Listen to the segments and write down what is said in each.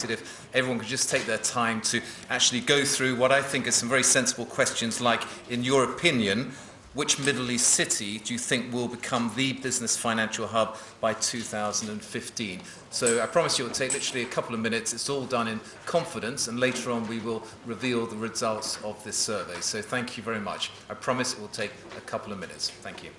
If everyone could just take their time to actually go through what I think are some very sensible questions like, in your opinion, which Middle East city do you think will become the business financial hub by 2015? So I promise you it will take literally a couple of minutes. It's all done in confidence, and later on we will reveal the results of this survey. So thank you very much. I promise it will take a couple of minutes. Thank you.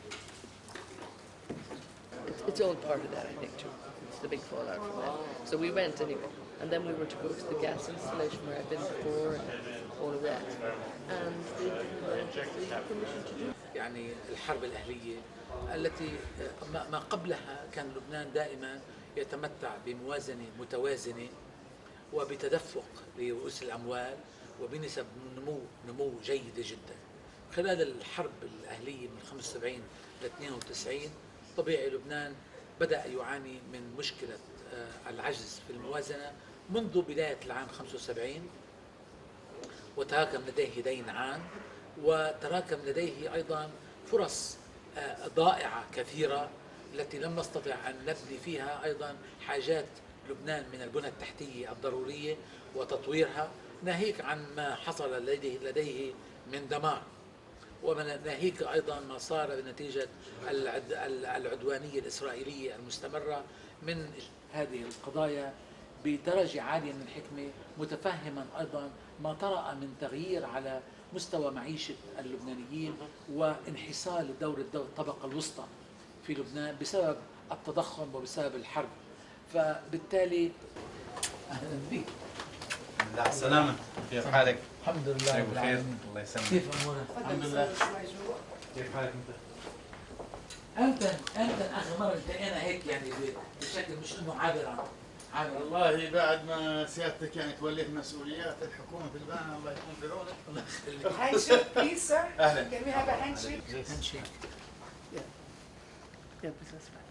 It's all part of that, I think, too. It's the big fallout from that. So we went anyway. And then we were to go to the gas installation where I've been before and all of that. And they had permission to do. يعني الحرب الأهلية التي ما قبلها كان لبنان دائما يتمتع بموازنة متوازنة وبتدفق لرؤوس الأموال وبنسب نمو جيدة جدا. خلال الحرب الأهلية من 75 ل 92 طبيعي لبنان بدأ يعاني من مشكلة العجز في الموازنة منذ بداية العام 75، وتراكم لديه دين عام، وتراكم لديه أيضا فرص ضائعة كثيرة التي لم نستطع أن نبني فيها أيضا حاجات لبنان من البنى التحتية الضرورية وتطويرها، ناهيك عن ما حصل لديه من دمار، وناهيك أيضا ما صار بنتيجة العدوانية الإسرائيلية المستمرة من هذه القضايا بدرجة عالية من الحكمة، متفهما أيضا ما طرأ من تغيير على مستوى معيشة اللبنانيين وانحسار دور الطبقة الوسطى في لبنان بسبب التضخم وبسبب الحرب. فبالتالي أهلا بك. لا سلامة، كيف حالك؟ الحمد لله بخير، الله يسلمك. كيف أمورك؟ الحمد لله. كيف حالك أنت؟ أنت آخر مرة التقينا هيك يعني بشكل مش إنه عابر. والله بعد ما سيادتك يعني توليت مسؤوليات الحكومة في لبنان، الله يكون في عونك. الله يخليك. Handshake, please, sir. أهلا. Can we have a handshake? Handshake. Yeah, please, that's fine.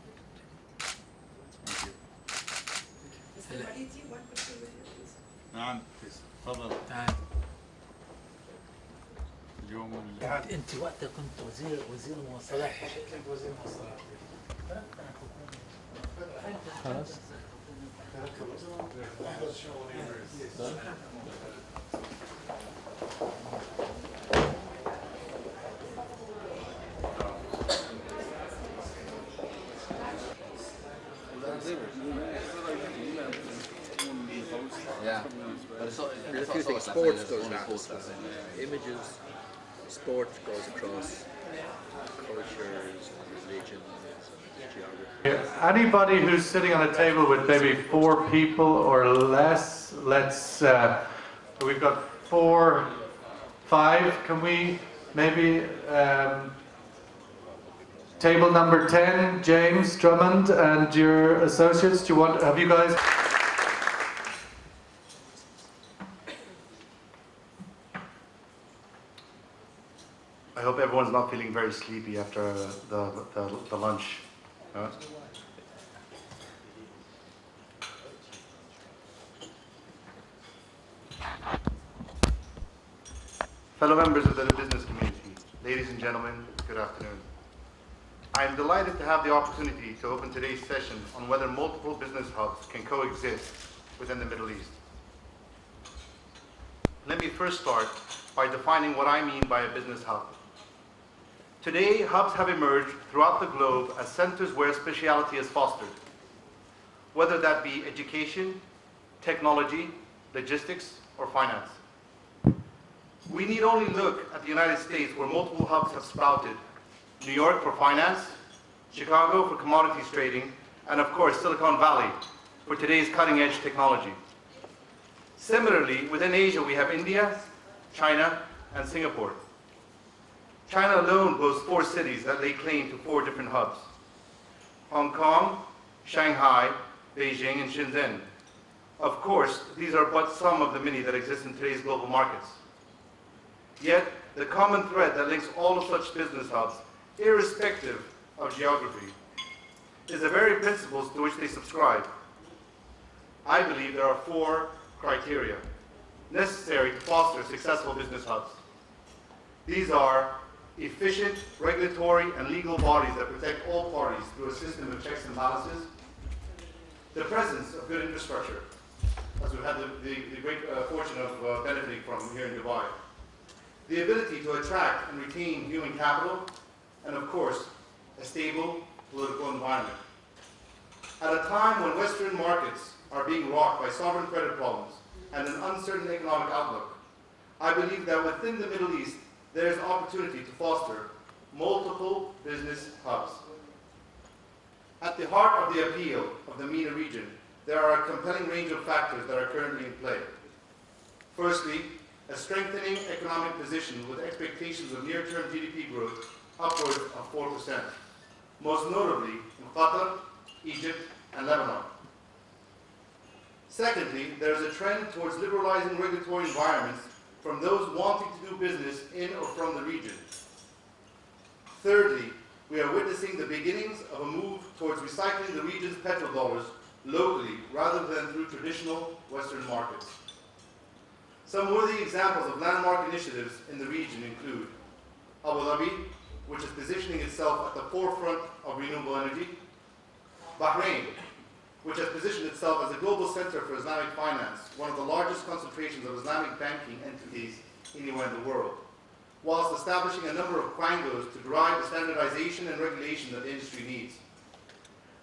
Mr. Maliti, one picture with you, please. نعم، تفضل. تعال. اليوم أنت وقتها كنت وزير المواصلات. كنت وزير المواصلات. خلاص. Yeah, there's a few things. Sports goes that. Images, sport goes across cultures, religions, geography. Anybody who's sitting on a table with maybe 4 people or less, let's, we've got 4, 5, can we maybe, table number 10, James Drummond and your associates, do you want, have you guys? I hope everyone's not feeling very sleepy after the lunch. Fellow members of the business community, ladies and gentlemen, good afternoon. I am delighted to have the opportunity to open today's session on whether multiple business hubs can coexist within the Middle East. Let me first start by defining what I mean by a business hub. Today, hubs have emerged throughout the globe as centers where speciality is fostered, whether that be education, technology, logistics, or finance. We need only look at the United States, where multiple hubs have sprouted: New York for finance, Chicago for commodities trading, and of course Silicon Valley for today's cutting-edge technology. Similarly, within Asia we have India, China, and Singapore. China alone boasts 4 cities that lay claim to 4 different hubs: Hong Kong, Shanghai, Beijing, and Shenzhen. Of course, these are but some of the many that exist in today's global markets. Yet, the common thread that links all of such business hubs, irrespective of geography, is the very principles to which they subscribe. I believe there are 4 criteria necessary to foster successful business hubs. These are efficient regulatory and legal bodies that protect all parties through a system of checks and balances, the presence of good infrastructure, as we've had the great fortune of benefiting from here in Dubai. The ability to attract and retain human capital, and of course, a stable political environment. At a time when Western markets are being rocked by sovereign credit problems and an uncertain economic outlook, I believe that within the Middle East, there is an opportunity to foster multiple business hubs. At the heart of the appeal of the MENA region, there are a compelling range of factors that are currently in play. Firstly, a strengthening economic position with expectations of near-term GDP growth upwards of 4%, most notably in Qatar, Egypt, and Lebanon. Secondly, there is a trend towards liberalizing regulatory environments from those wanting to do business in or from the region. Thirdly, we are witnessing the beginnings of a move towards recycling the region's petrodollars locally rather than through traditional Western markets. Some worthy examples of landmark initiatives in the region include Abu Dhabi, which is positioning itself at the forefront of renewable energy, Bahrain, which has positioned itself as a global center for Islamic finance, one of the largest concentrations of Islamic banking entities anywhere in the world, whilst establishing a number of quangos to drive the standardization and regulation that the industry needs.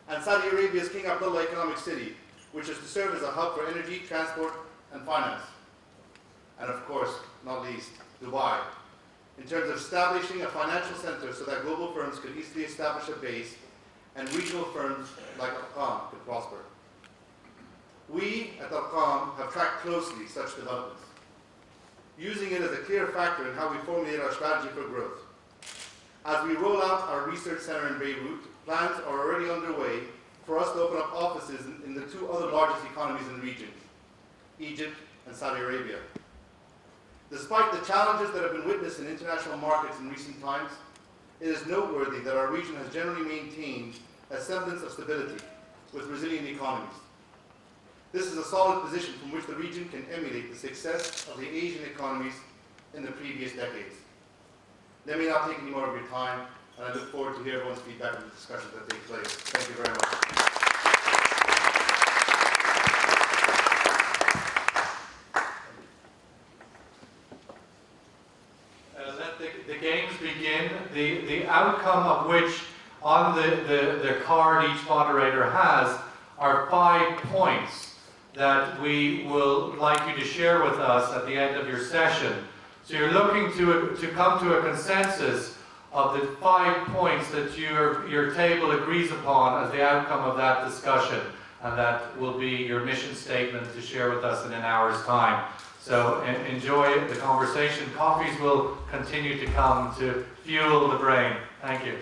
And Saudi Arabia's King Abdullah Economic City, which is to serve as a hub for energy, transport, and finance. And of course, not least, Dubai, in terms of establishing a financial center so that global firms could easily establish a base and regional firms like Al-Qam could prosper. We at Al-Qam have tracked closely such developments, using it as a clear factor in how we formulate our strategy for growth. As we roll out our research center in Beirut, plans are already underway for us to open up offices in the two other largest economies in the region, Egypt and Saudi Arabia. Despite the challenges that have been witnessed in international markets in recent times, it is noteworthy that our region has generally maintained a semblance of stability with resilient economies. This is a solid position from which the region can emulate the success of the Asian economies in the previous decades. Let me not take any more of your time, and I look forward to hear everyone's feedback on the discussions that take place. Thank you very much. Let the games begin, the outcome of which on the card each moderator has are 5 points that we will like you to share with us at the end of your session. So you're looking to come to a consensus of the 5 points that your table agrees upon as the outcome of that discussion, and that will be your mission statement to share with us in an hour's time. So enjoy the conversation. Coffees will continue to come to fuel the brain. Thank you.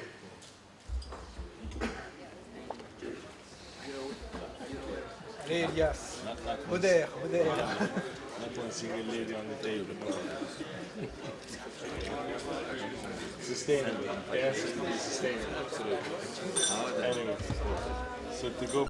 Yes. There. Not one single lady on the table. No. Sustainable. Yes, sustainable. Absolutely. Anyway, so to go